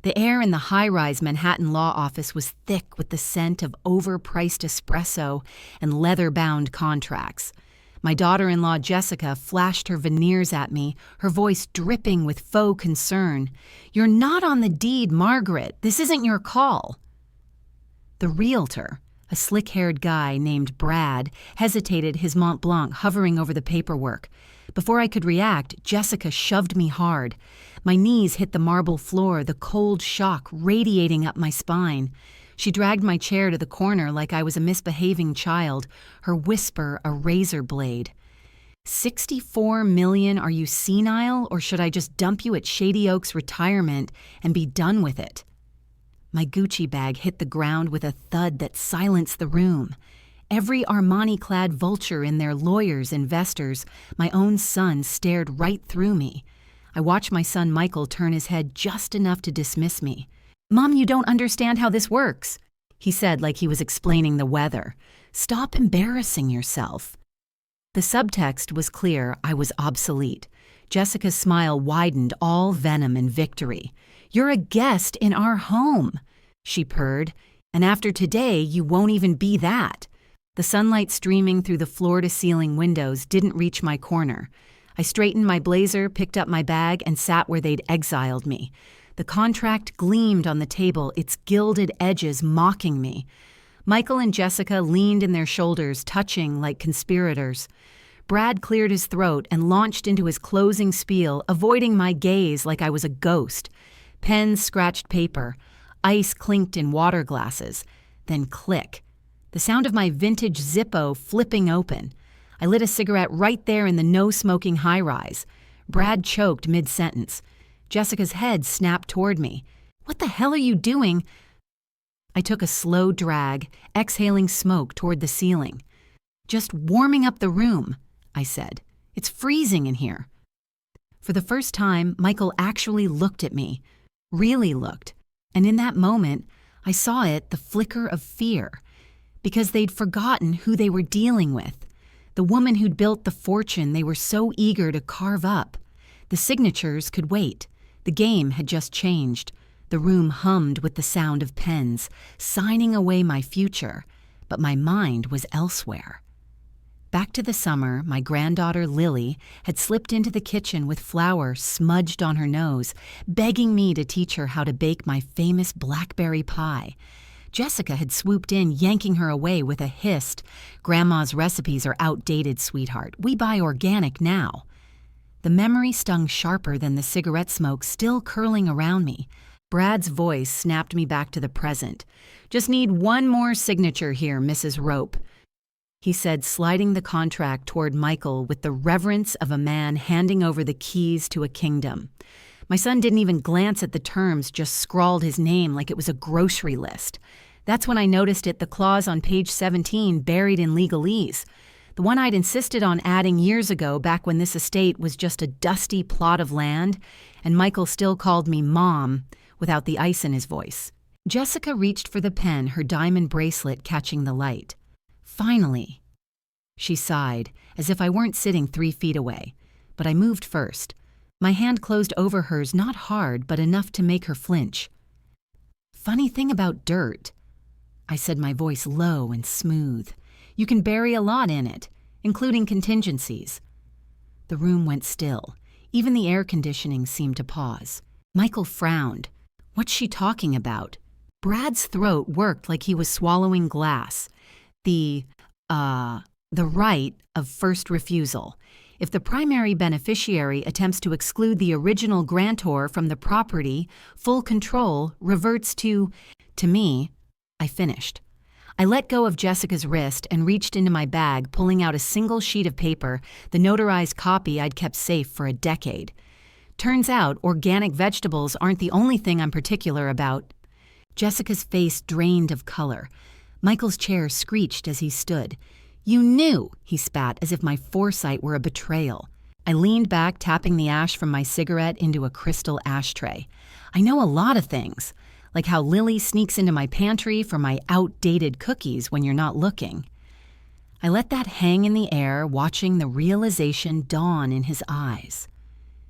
The air in the high-rise Manhattan law office was thick with the scent of overpriced espresso and leather-bound contracts. My daughter-in-law Jessica flashed her veneers at me, her voice dripping with faux concern. "You're not on the deed, Margaret. This isn't your call." The realtor, a slick-haired guy named Brad, hesitated, his Mont Blanc hovering over the paperwork. Before I could react, Jessica shoved me hard. My knees hit the marble floor, the cold shock radiating up my spine. She dragged my chair to the corner like I was a misbehaving child, her whisper a razor blade. "$64 million, are you senile, or should I just dump you at Shady Oaks Retirement and be done with it?" My Gucci bag hit the ground with a thud that silenced the room. Every Armani-clad vulture in their lawyers, investors, my own son stared right through me. I watched my son Michael turn his head just enough to dismiss me. "Mom, you don't understand how this works," he said like he was explaining the weather. "Stop embarrassing yourself." The subtext was clear. I was obsolete. Jessica's smile widened, all venom and victory. "You're a guest in our home," she purred, "and after today, you won't even be that." The sunlight streaming through the floor-to-ceiling windows didn't reach my corner. I straightened my blazer, picked up my bag, and sat where they'd exiled me. The contract gleamed on the table, its gilded edges mocking me. Michael and Jessica leaned in their shoulders, touching like conspirators. Brad cleared his throat and launched into his closing spiel, avoiding my gaze like I was a ghost. Pens scratched paper. Ice clinked in water glasses. Then click. The sound of my vintage Zippo flipping open. I lit a cigarette right there in the no-smoking high-rise. Brad choked mid-sentence. Jessica's head snapped toward me. "What the hell are you doing?" I took a slow drag, exhaling smoke toward the ceiling. "Just warming up the room," I said. "It's freezing in here." For the first time, Michael actually looked at me. Really looked. And in that moment, I saw it, the flicker of fear. Because they'd forgotten who they were dealing with. The woman who'd built the fortune they were so eager to carve up. The signatures could wait. The game had just changed. The room hummed with the sound of pens, signing away my future, but my mind was elsewhere. Back to the summer, my granddaughter Lily had slipped into the kitchen with flour smudged on her nose, begging me to teach her how to bake my famous blackberry pie. Jessica had swooped in, yanking her away with a hissed, "Grandma's recipes are outdated, sweetheart. We buy organic now." The memory stung sharper than the cigarette smoke still curling around me. Brad's voice snapped me back to the present. "Just need one more signature here, Mrs. Rope," he said, sliding the contract toward Michael with the reverence of a man handing over the keys to a kingdom. My son didn't even glance at the terms, just scrawled his name like it was a grocery list. That's when I noticed it, the clause on page 17 buried in legalese. The one I'd insisted on adding years ago, back when this estate was just a dusty plot of land, and Michael still called me Mom, without the ice in his voice. Jessica reached for the pen, her diamond bracelet catching the light. "Finally." She sighed, as if I weren't sitting 3 feet away. But I moved first. My hand closed over hers, not hard, but enough to make her flinch. "Funny thing about dirt," I said, my voice low and smooth. "You can bury a lot in it, including contingencies." The room went still. Even the air conditioning seemed to pause. Michael frowned. What's she talking about? Brad's throat worked like he was swallowing glass. The right of first refusal. If the primary beneficiary attempts to exclude the original grantor from the property, full control reverts to me. I finished. I let go of Jessica's wrist and reached into my bag, pulling out a single sheet of paper, the notarized copy I'd kept safe for a decade. Turns out, organic vegetables aren't the only thing I'm particular about. Jessica's face drained of color. Michael's chair screeched as he stood. "You knew," he spat, as if my foresight were a betrayal. I leaned back, tapping the ash from my cigarette into a crystal ashtray. "I know a lot of things. Like how Lily sneaks into my pantry for my outdated cookies when you're not looking." I let that hang in the air, watching the realization dawn in his eyes.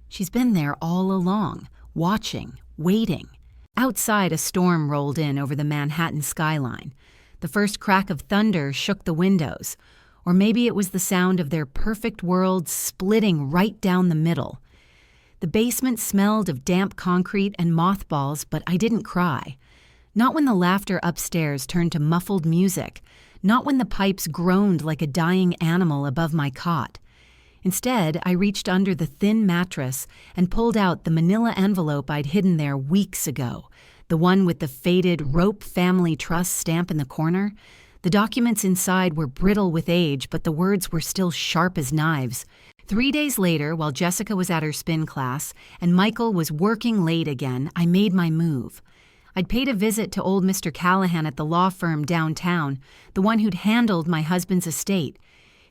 She's been there all along, watching, waiting. Outside, a storm rolled in over the Manhattan skyline. The first crack of thunder shook the windows, or maybe it was the sound of their perfect world splitting right down the middle. The basement smelled of damp concrete and mothballs, but I didn't cry. Not when the laughter upstairs turned to muffled music, not when the pipes groaned like a dying animal above my cot. Instead, I reached under the thin mattress and pulled out the manila envelope I'd hidden there weeks ago, the one with the faded Rope Family Trust stamp in the corner. The documents inside were brittle with age, but the words were still sharp as knives. 3 days later, while Jessica was at her spin class and Michael was working late again, I made my move. I'd paid a visit to old Mr. Callahan at the law firm downtown, the one who'd handled my husband's estate.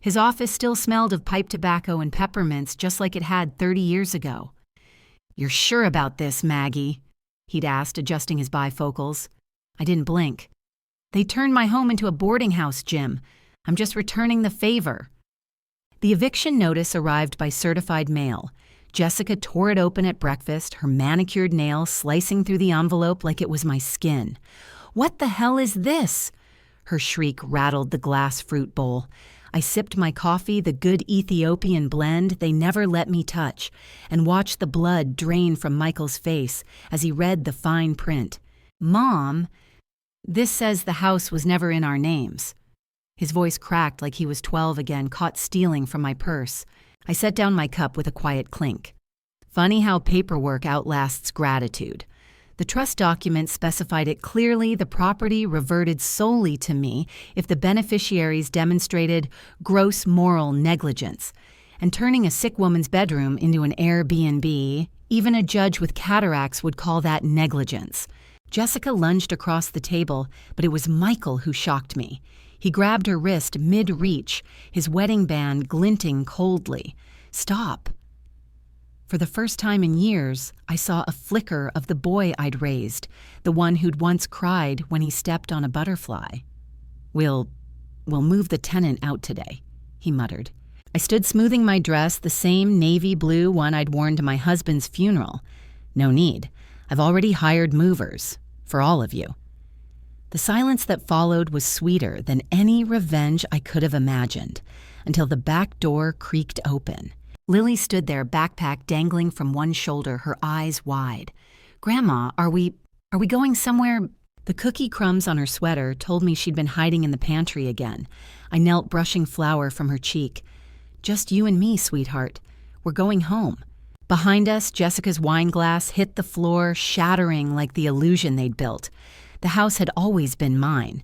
His office still smelled of pipe tobacco and peppermints, just like it had 30 years ago. "You're sure about this, Maggie?" he'd asked, adjusting his bifocals. I didn't blink. "They turned my home into a boarding house, Jim. I'm just returning the favor." The eviction notice arrived by certified mail. Jessica tore it open at breakfast, her manicured nail slicing through the envelope like it was my skin. "What the hell is this?" Her shriek rattled the glass fruit bowl. I sipped my coffee, the good Ethiopian blend they never let me touch, and watched the blood drain from Michael's face as he read the fine print. "Mom, this says the house was never in our names." His voice cracked like he was 12 again, caught stealing from my purse. I set down my cup with a quiet clink. Funny how paperwork outlasts gratitude. The trust document specified it clearly the property reverted solely to me if the beneficiaries demonstrated gross moral negligence. And turning a sick woman's bedroom into an Airbnb, even a judge with cataracts would call that negligence. Jessica lunged across the table, but it was Michael who shocked me. He grabbed her wrist mid-reach, his wedding band glinting coldly. "Stop." For the first time in years, I saw a flicker of the boy I'd raised, the one who'd once cried when he stepped on a butterfly. We'll move the tenant out today," he muttered. I stood smoothing my dress, the same navy blue one I'd worn to my husband's funeral. "No need. I've already hired movers. For all of you." The silence that followed was sweeter than any revenge I could have imagined, until the back door creaked open. Lily stood there, backpack dangling from one shoulder, her eyes wide. "Grandma, are we going somewhere?" The cookie crumbs on her sweater told me she'd been hiding in the pantry again. I knelt, brushing flour from her cheek. "Just you and me, sweetheart. We're going home." Behind us, Jessica's wine glass hit the floor, shattering like the illusion they'd built. The house had always been mine,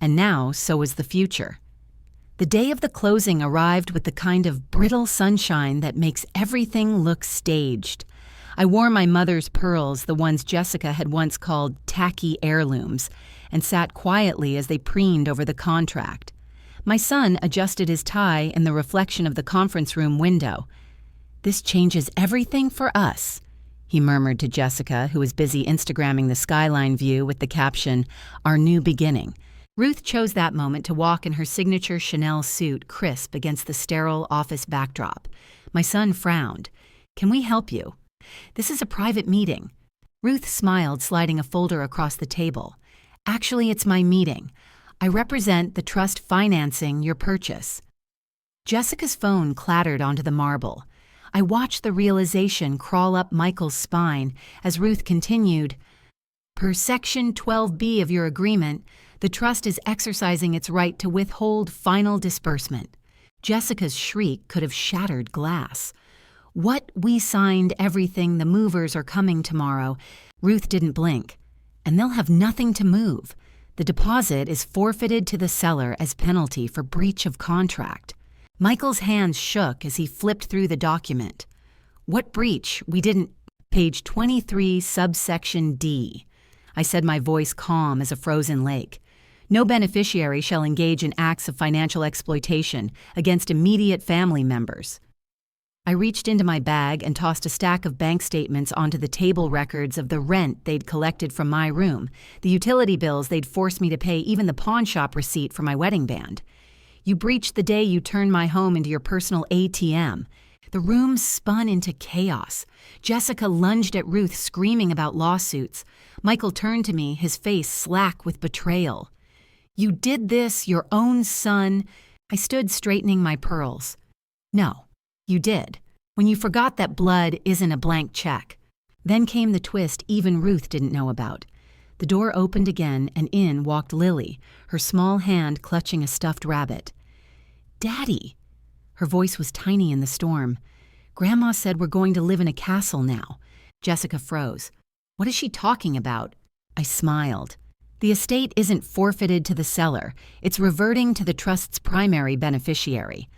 and now so was the future. The day of the closing arrived with the kind of brittle sunshine that makes everything look staged. I wore my mother's pearls, the ones Jessica had once called tacky heirlooms, and sat quietly as they preened over the contract. My son adjusted his tie in the reflection of the conference room window. "This changes everything for us," he murmured to Jessica, who was busy Instagramming the skyline view with the caption, "Our new beginning." Ruth chose that moment to walk in her signature Chanel suit, crisp against the sterile office backdrop. My son frowned. "Can we help you?" "This is a private meeting." Ruth smiled, sliding a folder across the table. "Actually, it's my meeting. I represent the trust financing your purchase." Jessica's phone clattered onto the marble. I watched the realization crawl up Michael's spine as Ruth continued, "Per Section 12B of your agreement, the trust is exercising its right to withhold final disbursement." Jessica's shriek could have shattered glass. "What we signed, everything, the movers are coming tomorrow." Ruth didn't blink. "And they'll have nothing to move. The deposit is forfeited to the seller as penalty for breach of contract." Michael's hands shook as he flipped through the document. "What breach? We didn't—" "Page 23, subsection D." I said, my voice calm as a frozen lake. "No beneficiary shall engage in acts of financial exploitation against immediate family members." I reached into my bag and tossed a stack of bank statements onto the table records of the rent they'd collected from my room, the utility bills they'd forced me to pay, even the pawn shop receipt for my wedding band. "You breached the day you turned my home into your personal ATM. The room spun into chaos. Jessica lunged at Ruth, screaming about lawsuits. Michael turned to me, his face slack with betrayal. "You did this, your own son." I stood straightening my pearls. "No, you did. When you forgot that blood isn't a blank check." Then came the twist even Ruth didn't know about. The door opened again, and in walked Lily, her small hand clutching a stuffed rabbit. "Daddy!" Her voice was tiny in the storm. "Grandma said we're going to live in a castle now." Jessica froze. "What is she talking about?" I smiled. "The estate isn't forfeited to the seller. It's reverting to the trust's primary beneficiary."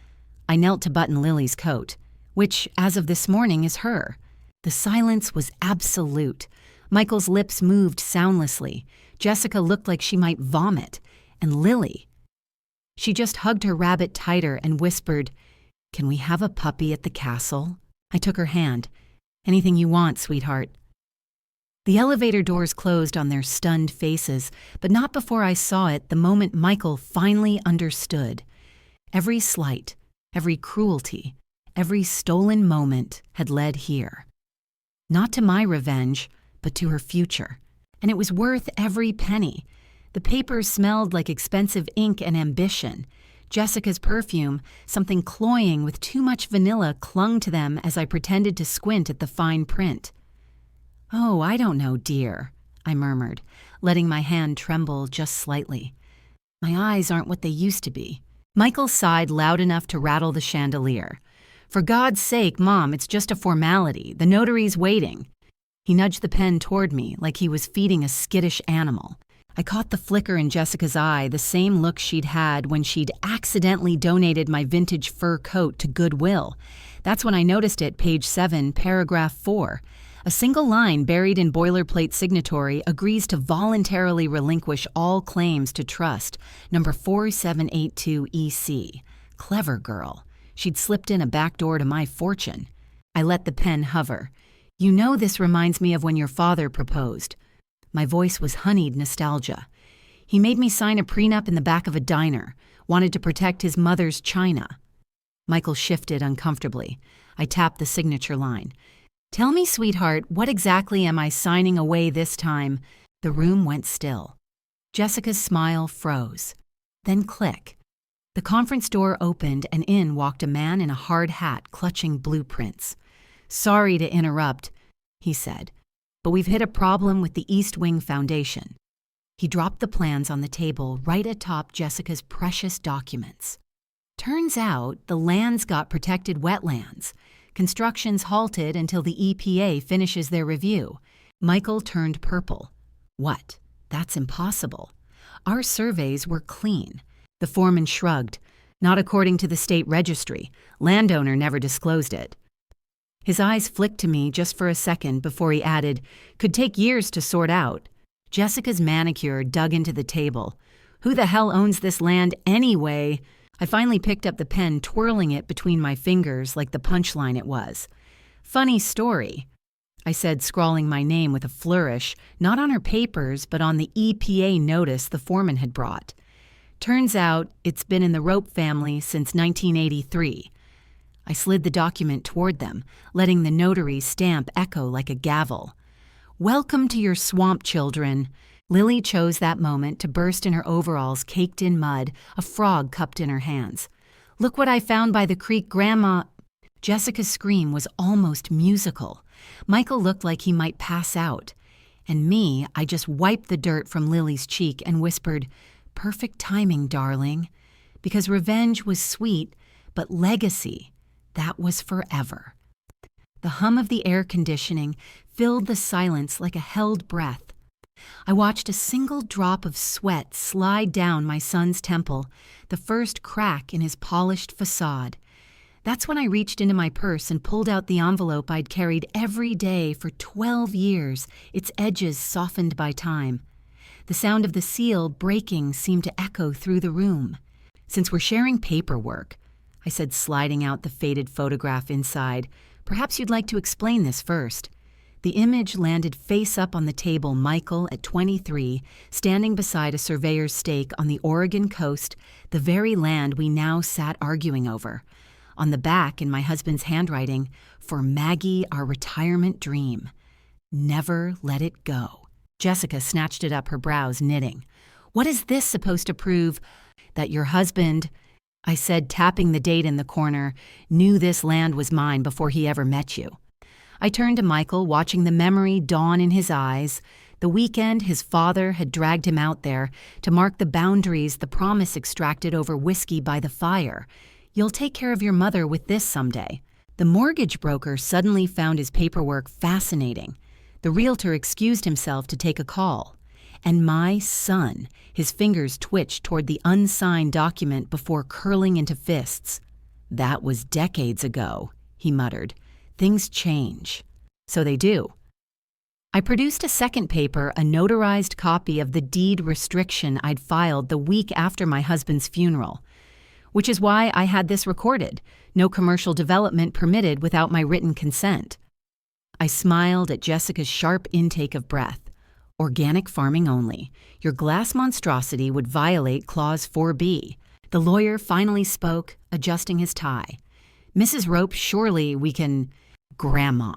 I knelt to button Lily's coat, which, as of this morning, is her. The silence was absolute. Michael's lips moved soundlessly. Jessica looked like she might vomit. And Lily, she just hugged her rabbit tighter and whispered, "Can we have a puppy at the castle?" I took her hand. "Anything you want, sweetheart." The elevator doors closed on their stunned faces, but not before I saw it the moment Michael finally understood. Every slight, every cruelty, every stolen moment had led here. Not to my revenge, but to her future. And it was worth every penny. The papers smelled like expensive ink and ambition. Jessica's perfume, something cloying with too much vanilla, clung to them as I pretended to squint at the fine print. "Oh, I don't know, dear," I murmured, letting my hand tremble just slightly. "My eyes aren't what they used to be." Michael sighed loud enough to rattle the chandelier. "For God's sake, Mom, it's just a formality. The notary's waiting." He nudged the pen toward me like he was feeding a skittish animal. I caught the flicker in Jessica's eye, the same look she'd had when she'd accidentally donated my vintage fur coat to Goodwill. That's when I noticed it, page 7, paragraph 4. A single line buried in boilerplate signatory agrees to voluntarily relinquish all claims to trust, number 4782 EC. Clever girl. She'd slipped in a back door to my fortune. I let the pen hover. "You know this reminds me of when your father proposed." My voice was honeyed nostalgia. "He made me sign a prenup in the back of a diner, wanted to protect his mother's china." Michael shifted uncomfortably. I tapped the signature line. "Tell me, sweetheart, what exactly am I signing away this time?" The room went still. Jessica's smile froze. Then click. The conference door opened and in walked a man in a hard hat clutching blueprints. "Sorry to interrupt," he said, "but we've hit a problem with the East Wing Foundation." He dropped the plans on the table right atop Jessica's precious documents. Turns out the lands got protected wetlands. Construction's halted until the EPA finishes their review. Michael turned purple. "What? That's impossible." Our surveys were clean. The foreman shrugged. "Not according to the state registry. Landowner never disclosed it." His eyes flicked to me just for a second before he added, "Could take years to sort out." Jessica's manicure dug into the table. "Who the hell owns this land anyway?" I finally picked up the pen, twirling it between my fingers like the punchline it was. "Funny story," I said, scrawling my name with a flourish, not on her papers, but on the EPA notice the foreman had brought. "Turns out it's been in the Rope family since 1983. I slid the document toward them, letting the notary's stamp echo like a gavel. "Welcome to your swamp, children." Lily chose that moment to burst in her overalls caked in mud, a frog cupped in her hands. "Look what I found by the creek, Grandma." Jessica's scream was almost musical. Michael looked like he might pass out. And me, I just wiped the dirt from Lily's cheek and whispered, "Perfect timing, darling." Because revenge was sweet, but legacy, that was forever. The hum of the air conditioning filled the silence like a held breath. I watched a single drop of sweat slide down my son's temple, the first crack in his polished facade. That's when I reached into my purse and pulled out the envelope I'd carried every day for 12 years, its edges softened by time. The sound of the seal breaking seemed to echo through the room. "Since we're sharing paperwork," I said, sliding out the faded photograph inside, "perhaps you'd like to explain this first." The image landed face up on the table, Michael at 23, standing beside a surveyor's stake on the Oregon coast, the very land we now sat arguing over. On the back, in my husband's handwriting, "For Maggie, our retirement dream. Never let it go." Jessica snatched it up, her brows knitting. "What is this supposed to prove? That your husband," I said, tapping the date in the corner, "knew this land was mine before he ever met you." I turned to Michael, watching the memory dawn in his eyes. The weekend his father had dragged him out there to mark the boundaries the promise extracted over whiskey by the fire. "You'll take care of your mother with this someday." The mortgage broker suddenly found his paperwork fascinating. The realtor excused himself to take a call. And my son, his fingers twitched toward the unsigned document before curling into fists. "That was decades ago," he muttered. "Things change." "So they do." I produced a second paper, a notarized copy of the deed restriction I'd filed the week after my husband's funeral. Which is why I had this recorded. No commercial development permitted without my written consent. I smiled at Jessica's sharp intake of breath. "Organic farming only. Your glass monstrosity would violate Clause 4B. The lawyer finally spoke, adjusting his tie. "Mrs. Rope, surely we can—" "Grandma."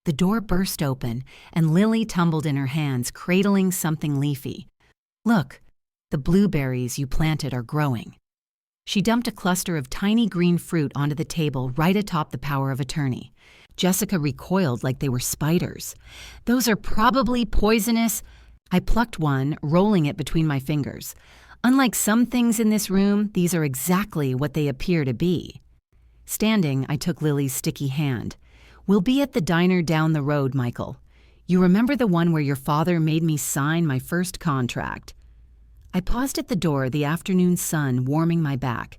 The door burst open, and Lily tumbled in her hands, cradling something leafy. "Look, the blueberries you planted are growing." She dumped a cluster of tiny green fruit onto the table right atop the power of attorney. Jessica recoiled like they were spiders. "Those are probably poisonous." I plucked one, rolling it between my fingers. "Unlike some things in this room, these are exactly what they appear to be." Standing, I took Lily's sticky hand. "We'll be at the diner down the road, Michael. You remember the one where your father made me sign my first contract?" I paused at the door, the afternoon sun warming my back.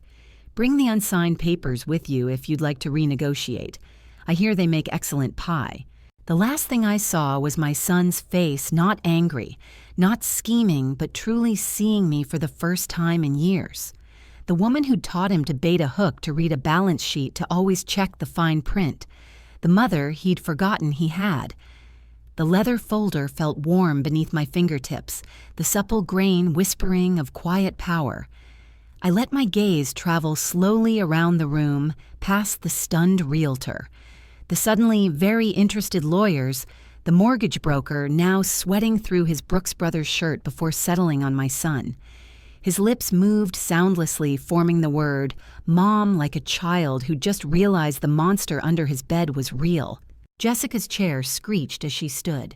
"Bring the unsigned papers with you if you'd like to renegotiate. I hear they make excellent pie." The last thing I saw was my son's face, not angry, not scheming, but truly seeing me for the first time in years. The woman who'd taught him to bait a hook to read a balance sheet to always check the fine print. The mother he'd forgotten he had. The leather folder felt warm beneath my fingertips, the supple grain whispering of quiet power. I let my gaze travel slowly around the room, past the stunned realtor, the suddenly very interested lawyers, the mortgage broker now sweating through his Brooks Brothers shirt before settling on my son. His lips moved soundlessly, forming the word, "Mom," like a child who just realized the monster under his bed was real. Jessica's chair screeched as she stood.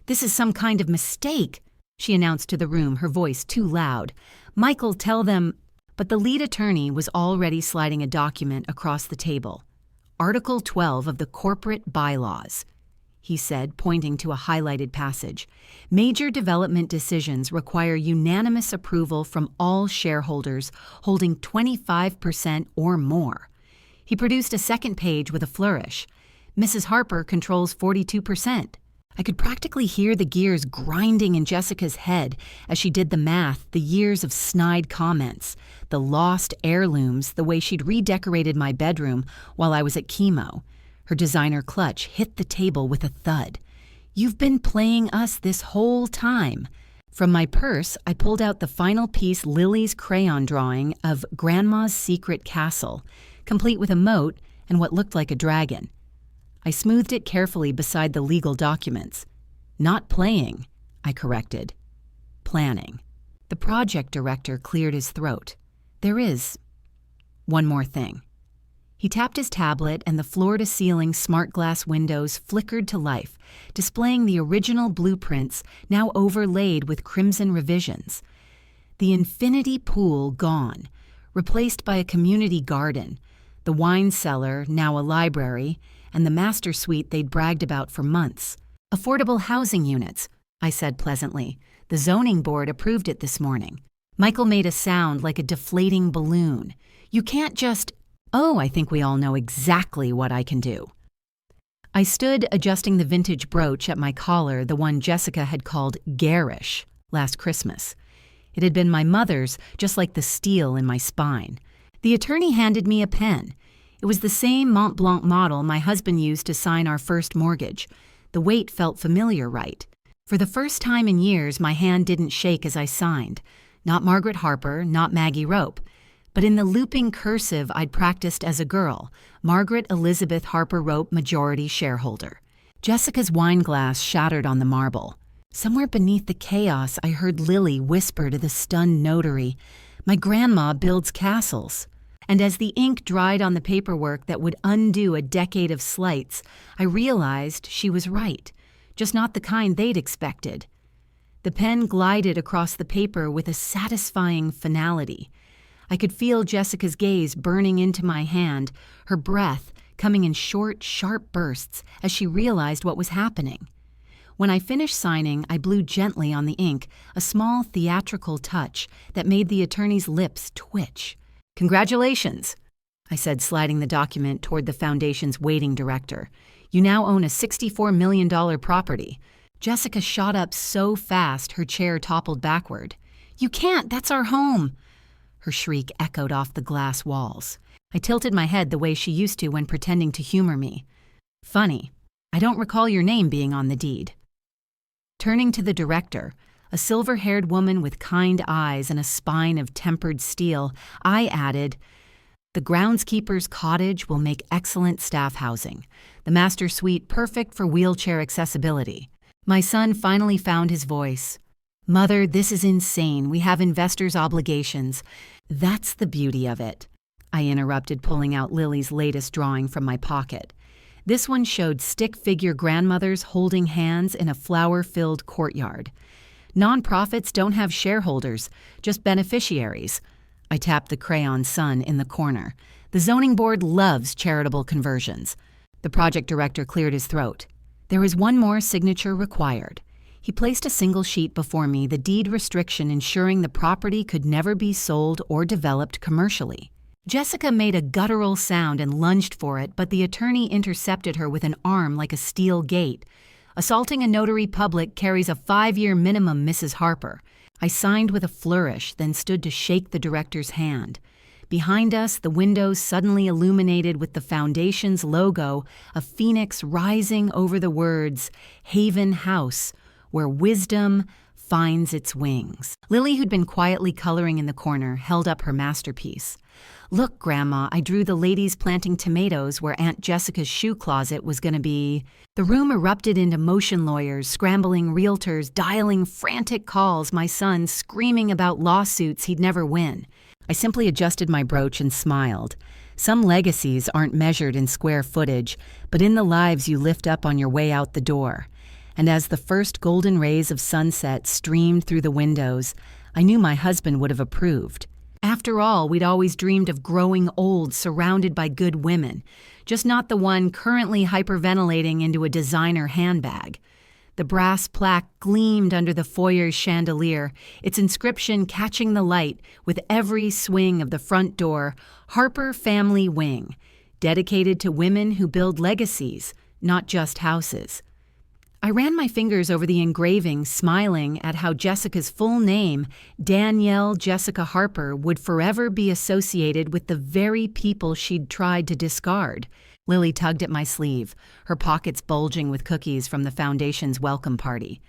"This is some kind of mistake," she announced to the room, her voice too loud. "Michael, tell them—" But the lead attorney was already sliding a document across the table. "Article 12 of the Corporate Bylaws," he said, pointing to a highlighted passage. "Major development decisions require unanimous approval from all shareholders holding 25% or more." He produced a second page with a flourish. "Mrs. Harper controls 42%. I could practically hear the gears grinding in Jessica's head as she did the math, the years of snide comments, the lost heirlooms, the way she'd redecorated my bedroom while I was at chemo. Her designer clutch hit the table with a thud. "You've been playing us this whole time." From my purse, I pulled out the final piece, Lily's crayon drawing of Grandma's secret castle, complete with a moat and what looked like a dragon. I smoothed it carefully beside the legal documents. "Not playing," I corrected. "Planning." The project director cleared his throat. "There is one more thing." He tapped his tablet, and the floor-to-ceiling smart glass windows flickered to life, displaying the original blueprints now overlaid with crimson revisions. The infinity pool gone, replaced by a community garden, the wine cellar now a library, and the master suite they'd bragged about for months. "Affordable housing units," I said pleasantly. "The zoning board approved it this morning." Michael made a sound like a deflating balloon. "You can't just—" "Oh, I think we all know exactly what I can do." I stood adjusting the vintage brooch at my collar, the one Jessica had called garish last Christmas. It had been my mother's, just like the steel in my spine. The attorney handed me a pen. It was the same Mont Blanc model my husband used to sign our first mortgage. The weight felt familiar, right? For the first time in years, my hand didn't shake as I signed. Not Margaret Harper, not Maggie Rope. But in the looping cursive I'd practiced as a girl, Margaret Elizabeth Harper wrote majority shareholder. Jessica's wine glass shattered on the marble. Somewhere beneath the chaos, I heard Lily whisper to the stunned notary, "My grandma builds castles." And as the ink dried on the paperwork that would undo a decade of slights, I realized she was right, just not the kind they'd expected. The pen glided across the paper with a satisfying finality. I could feel Jessica's gaze burning into my hand, her breath coming in short, sharp bursts as she realized what was happening. When I finished signing, I blew gently on the ink, a small theatrical touch that made the attorney's lips twitch. "Congratulations," I said, sliding the document toward the foundation's waiting director. "You now own a $64 million property." Jessica shot up so fast her chair toppled backward. "You can't, that's our home." Her shriek echoed off the glass walls. I tilted my head the way she used to when pretending to humor me. "Funny, I don't recall your name being on the deed." Turning to the director, a silver-haired woman with kind eyes and a spine of tempered steel, I added, "The groundskeeper's cottage will make excellent staff housing. The master suite perfect for wheelchair accessibility." My son finally found his voice. "Mother, this is insane. We have investors' obligations." "That's the beauty of it," I interrupted, pulling out Lily's latest drawing from my pocket. This one showed stick-figure grandmothers holding hands in a flower-filled courtyard. "Nonprofits don't have shareholders, just beneficiaries." I tapped the crayon sun in the corner. "The zoning board loves charitable conversions." The project director cleared his throat. "There is one more signature required." He placed a single sheet before me, the deed restriction ensuring the property could never be sold or developed commercially. Jessica made a guttural sound and lunged for it, but the attorney intercepted her with an arm like a steel gate. "Assaulting a notary public carries a 5-year minimum, Mrs. Harper." I signed with a flourish, then stood to shake the director's hand. Behind us, the windows suddenly illuminated with the foundation's logo, a phoenix rising over the words, "Haven House, where wisdom finds its wings." Lily, who'd been quietly coloring in the corner, held up her masterpiece. "Look, Grandma, I drew the ladies planting tomatoes where Aunt Jessica's shoe closet was going to be." The room erupted into motion lawyers, scrambling realtors, dialing frantic calls, my son screaming about lawsuits he'd never win. I simply adjusted my brooch and smiled. Some legacies aren't measured in square footage, but in the lives you lift up on your way out the door. And as the first golden rays of sunset streamed through the windows, I knew my husband would have approved. After all, we'd always dreamed of growing old surrounded by good women, just not the one currently hyperventilating into a designer handbag. The brass plaque gleamed under the foyer's chandelier, its inscription catching the light with every swing of the front door, "Harper Family Wing," dedicated to women who build legacies, not just houses. I ran my fingers over the engraving, smiling at how Jessica's full name, Danielle Jessica Harper, would forever be associated with the very people she'd tried to discard. Lily tugged at my sleeve, her pockets bulging with cookies from the foundation's welcome party.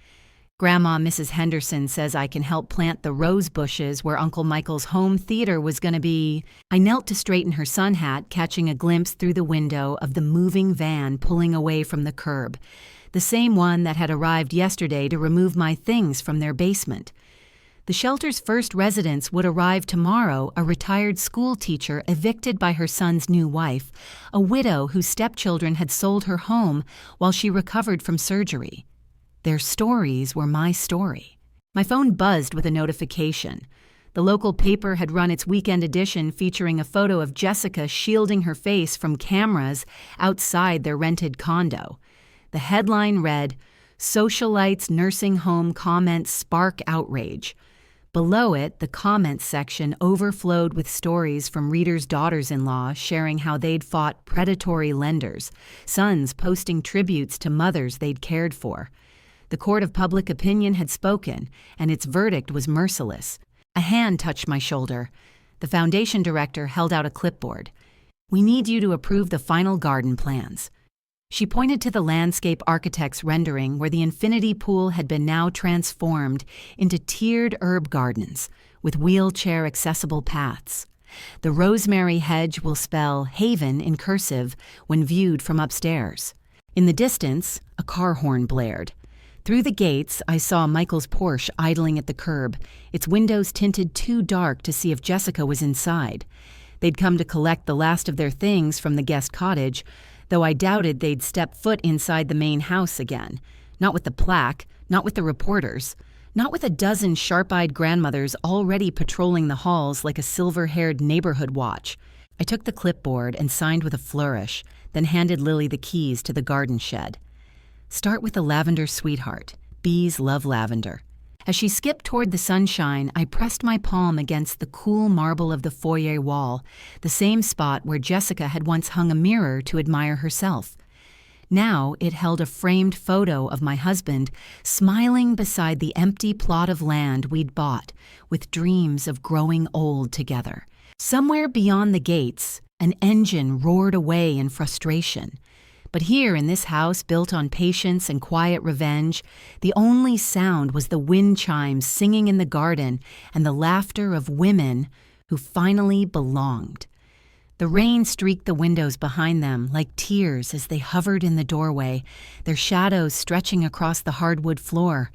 "Grandma, Mrs. Henderson says I can help plant the rose bushes where Uncle Michael's home theater was going to be." I knelt to straighten her sun hat, catching a glimpse through the window of the moving van pulling away from the curb. The same one that had arrived yesterday to remove my things from their basement. The shelter's first residents would arrive tomorrow, a retired school teacher evicted by her son's new wife, a widow whose stepchildren had sold her home while she recovered from surgery. Their stories were my story. My phone buzzed with a notification. The local paper had run its weekend edition featuring a photo of Jessica shielding her face from cameras outside their rented condo. The headline read, "Socialites Nursing Home Comments Spark Outrage." Below it, the comments section overflowed with stories from readers' daughters-in-law sharing how they'd fought predatory lenders, sons posting tributes to mothers they'd cared for. The court of public opinion had spoken, and its verdict was merciless. A hand touched my shoulder. The foundation director held out a clipboard. "We need you to approve the final garden plans." She pointed to the landscape architect's rendering where the infinity pool had been now transformed into tiered herb gardens with wheelchair-accessible paths. The rosemary hedge will spell haven in cursive when viewed from upstairs. In the distance, a car horn blared. Through the gates, I saw Michael's Porsche idling at the curb, its windows tinted too dark to see if Jessica was inside. They'd come to collect the last of their things from the guest cottage, though I doubted they'd step foot inside the main house again. Not with the plaque, not with the reporters, not with a dozen sharp-eyed grandmothers already patrolling the halls like a silver-haired neighborhood watch. I took the clipboard and signed with a flourish, then handed Lily the keys to the garden shed. Start with the lavender sweetheart. Bees love lavender. As she skipped toward the sunshine, I pressed my palm against the cool marble of the foyer wall, the same spot where Jessica had once hung a mirror to admire herself. Now it held a framed photo of my husband smiling beside the empty plot of land we'd bought, with dreams of growing old together. Somewhere beyond the gates, an engine roared away in frustration. But here in this house built on patience and quiet revenge, the only sound was the wind chimes singing in the garden and the laughter of women who finally belonged. The rain streaked the windows behind them like tears as they hovered in the doorway, their shadows stretching across the hardwood floor.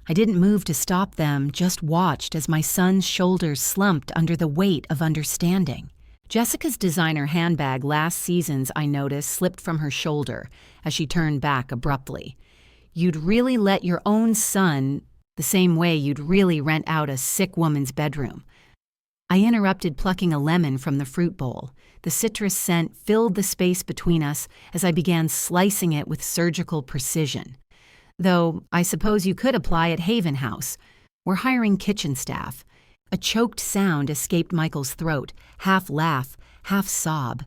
I didn't move to stop them, just watched as my son's shoulders slumped under the weight of understanding. Jessica's designer handbag last season's, I noticed, slipped from her shoulder as she turned back abruptly. You'd really let your own son the same way you'd really rent out a sick woman's bedroom. I interrupted plucking a lemon from the fruit bowl. The citrus scent filled the space between us as I began slicing it with surgical precision. Though I suppose you could apply at Haven House. We're hiring kitchen staff. A choked sound escaped Michael's throat, half laugh, half sob.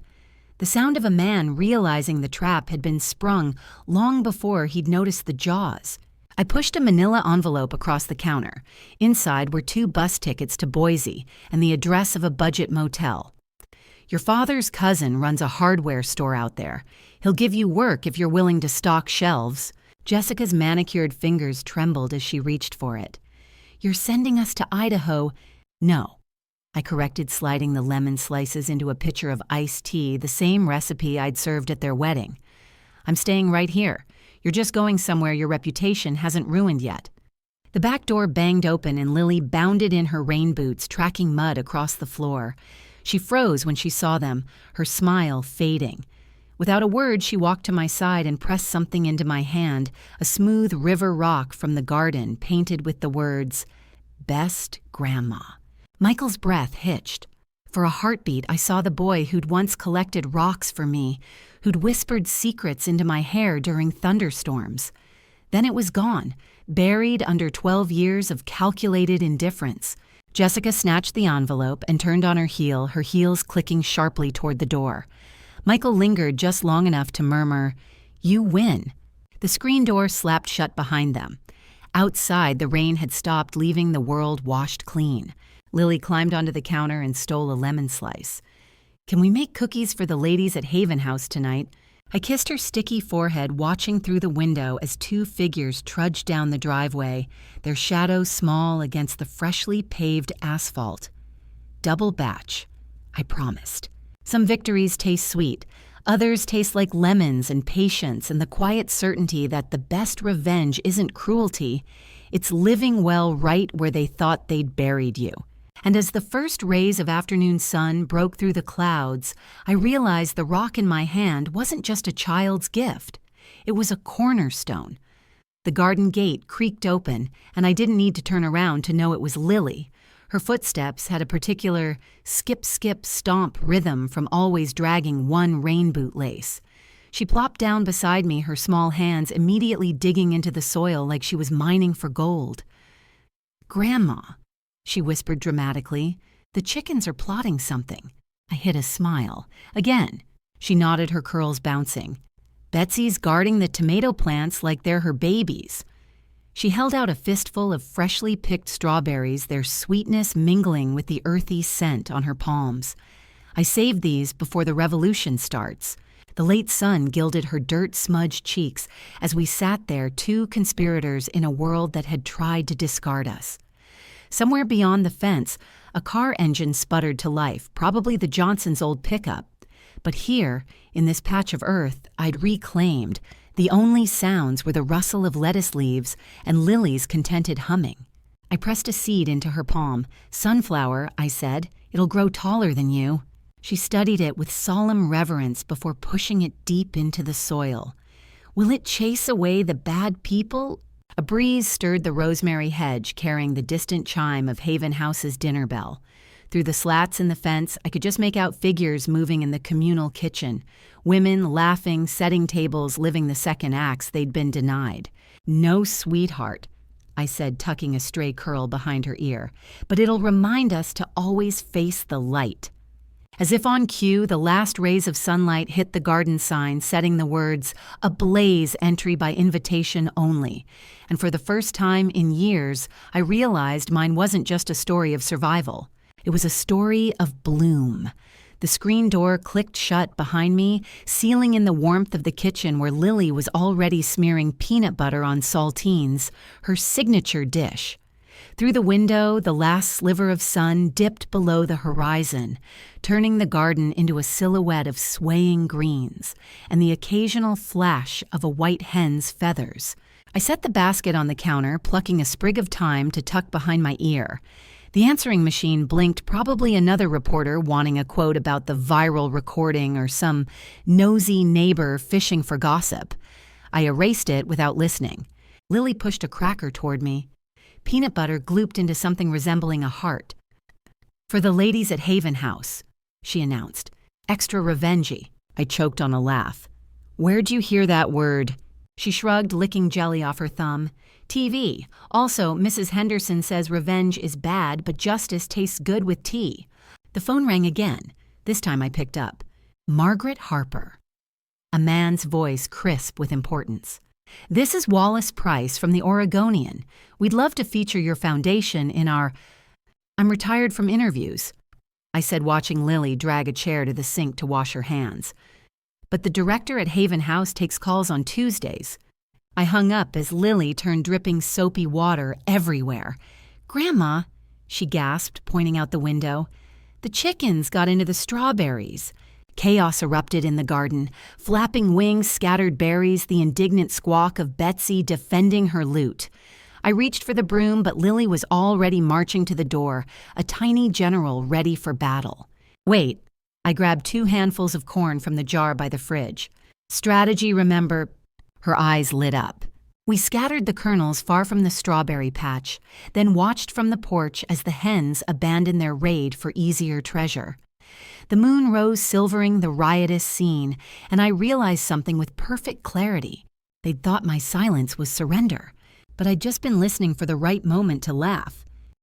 The sound of a man realizing the trap had been sprung long before he'd noticed the jaws. I pushed a manila envelope across the counter. Inside were 2 bus tickets to Boise and the address of a budget motel. Your father's cousin runs a hardware store out there. He'll give you work if you're willing to stock shelves. Jessica's manicured fingers trembled as she reached for it. You're sending us to Idaho. No. I corrected, sliding the lemon slices into a pitcher of iced tea, the same recipe I'd served at their wedding. I'm staying right here. You're just going somewhere your reputation hasn't ruined yet. The back door banged open and Lily bounded in her rain boots, tracking mud across the floor. She froze when she saw them, her smile fading. Without a word, she walked to my side and pressed something into my hand, a smooth river rock from the garden painted with the words, "Best Grandma." Michael's breath hitched. For a heartbeat, I saw the boy who'd once collected rocks for me, who'd whispered secrets into my hair during thunderstorms. Then it was gone, buried under 12 years of calculated indifference. Jessica snatched the envelope and turned on her heel, her heels clicking sharply toward the door. Michael lingered just long enough to murmur, "You win." The screen door slapped shut behind them. Outside, the rain had stopped, leaving the world washed clean. Lily climbed onto the counter and stole a lemon slice. "Can we make cookies for the ladies at Haven House tonight?" I kissed her sticky forehead, watching through the window as 2 figures trudged down the driveway, their shadows small against the freshly paved asphalt. "Double batch," I promised. Some victories taste sweet. Others taste like lemons and patience and the quiet certainty that the best revenge isn't cruelty. It's living well right where they thought they'd buried you. And as the first rays of afternoon sun broke through the clouds, I realized the rock in my hand wasn't just a child's gift. It was a cornerstone. The garden gate creaked open, and I didn't need to turn around to know it was Lily. Her footsteps had a particular skip-skip-stomp rhythm from always dragging one rain boot lace. She plopped down beside me, her small hands immediately digging into the soil like she was mining for gold. "Grandma," she whispered dramatically, "the chickens are plotting something." I hid a smile. Again, she nodded, her curls bouncing. "Betsy's guarding the tomato plants like they're her babies." She held out a fistful of freshly picked strawberries, their sweetness mingling with the earthy scent on her palms. "I saved these before the revolution starts." The late sun gilded her dirt-smudged cheeks as we sat there, 2 conspirators in a world that had tried to discard us. Somewhere beyond the fence, A car engine sputtered to life, probably the Johnsons' old pickup. But here, in this patch of earth I'd reclaimed, the only sounds were the rustle of lettuce leaves and Lily's contented humming. I pressed a seed into her palm. "Sunflower," I said. "It'll grow taller than you." She studied it with solemn reverence before pushing it deep into the soil. "Will it chase away the bad people?" A breeze stirred the rosemary hedge, carrying the distant chime of Haven House's dinner bell. Through the slats in the fence, I could just make out figures moving in the communal kitchen. Women laughing, setting tables, living the second acts they'd been denied. "No, sweetheart," I said, tucking a stray curl behind her ear, "but it'll remind us to always face the light." As if on cue, the last rays of sunlight hit the garden sign, setting the words, "Ablaze entry by invitation only." And for the first time in years, I realized mine wasn't just a story of survival. It was a story of bloom. The screen door clicked shut behind me, sealing in the warmth of the kitchen where Lily was already smearing peanut butter on saltines, her signature dish. Through the window, the last sliver of sun dipped below the horizon, turning the garden into a silhouette of swaying greens and the occasional flash of a white hen's feathers. I set the basket on the counter, plucking a sprig of thyme to tuck behind my ear. The answering machine blinked, probably another reporter wanting a quote about the viral recording or some nosy neighbor fishing for gossip. I erased it without listening. Lily pushed a cracker toward me. Peanut butter glooped into something resembling a heart. "For the ladies at Haven House," she announced. "Extra revengey." I choked on a laugh. "Where'd you hear that word?" She shrugged, licking jelly off her thumb. "TV. Also, Mrs. Henderson says revenge is bad, but justice tastes good with tea." The phone rang again. This time I picked up. "Margaret Harper." A man's voice crisp with importance. "This is Wallace Price from the Oregonian. We'd love to feature your foundation in our—" "I'm retired from interviews," I said, watching Lily drag a chair to the sink to wash her hands. "But the director at Haven House takes calls on Tuesdays." I hung up as Lily turned dripping soapy water everywhere. "Grandma," she gasped, pointing out the window, "the chickens got into the strawberries." Chaos erupted in the garden. Flapping wings scattered berries, the indignant squawk of Betsy defending her loot. I reached for the broom, but Lily was already marching to the door, a tiny general ready for battle. "Wait." I grabbed 2 handfuls of corn from the jar by the fridge. "Strategy, remember." Her eyes lit up. We scattered the kernels far from the strawberry patch, then watched from the porch as the hens abandoned their raid for easier treasure. The moon rose silvering the riotous scene, and I realized something with perfect clarity. They'd thought my silence was surrender, but I'd just been listening for the right moment to laugh.